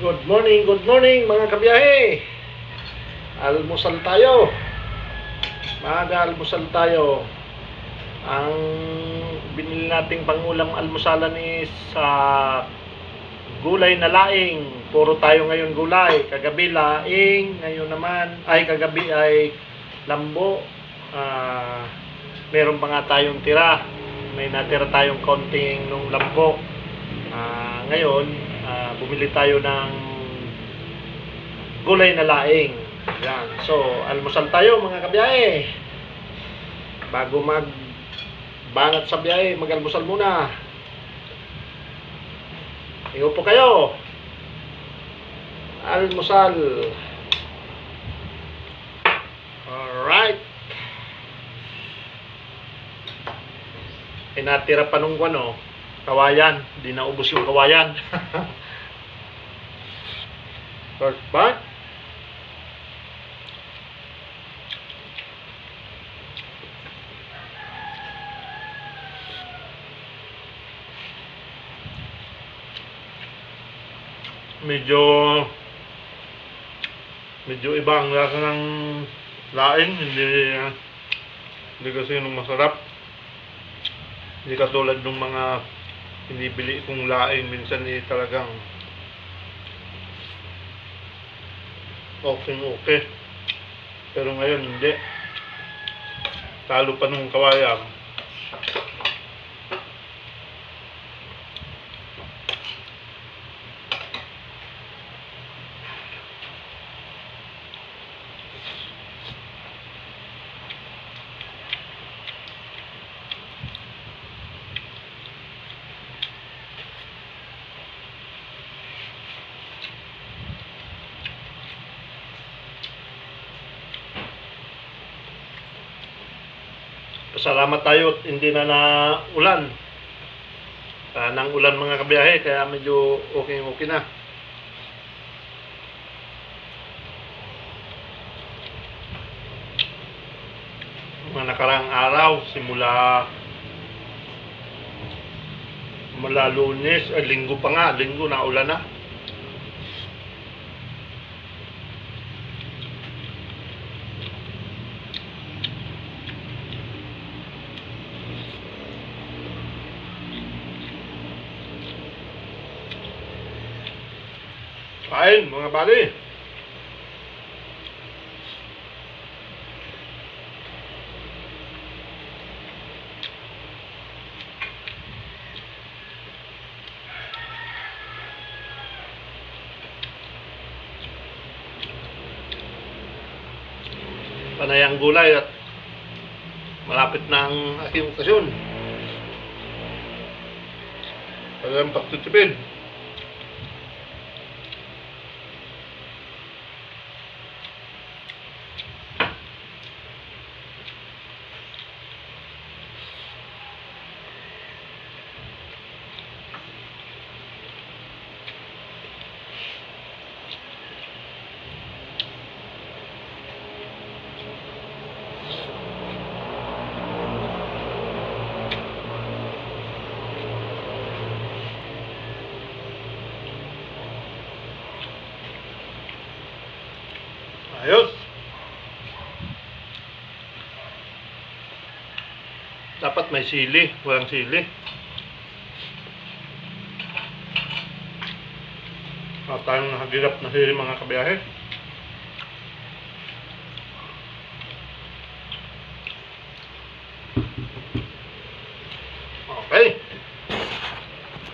Good morning mga kabiyahe. Almusal tayo. Mag-almusal tayo. Ang binili nating pangulam almusalan is gulay na laing. Puro tayo ngayon gulay. Kagabi laing, ngayon naman kagabi ay lambo. Meron pa nga tayong tira. May natira tayong konting nung lambo. Ngayon bumili tayo ng gulay na laing. Yan. So, almusal tayo mga kabiyahe. Bago magbanat sa biyahe, mag-almusal muna. Ingo po kayo. Almusal. Alright. Natira pa nung kawayan. Di naubos yung kawayan. First part. Medyo iba ang lasa ng laing. Hindi kasi yung masarap. Hindi katulad ng mga binibili kong laing. Minsan talagang okay. Pero ngayon hindi. Talo pa nung kawayan. Pasalamat tayo at hindi na ulan. Nang ulan mga kabiyahe, kaya medyo okay na. Mga nakaraang araw, simula Lunes, linggo pa nga, linggo na ulan na. Kain mga bali. Panay ang gulay at malapit na ang aking okasyon. Talagang pagtitipid. Ayos. Dapat may sili, walang sili. Tayong nakagirap na sili mga kabiyahe.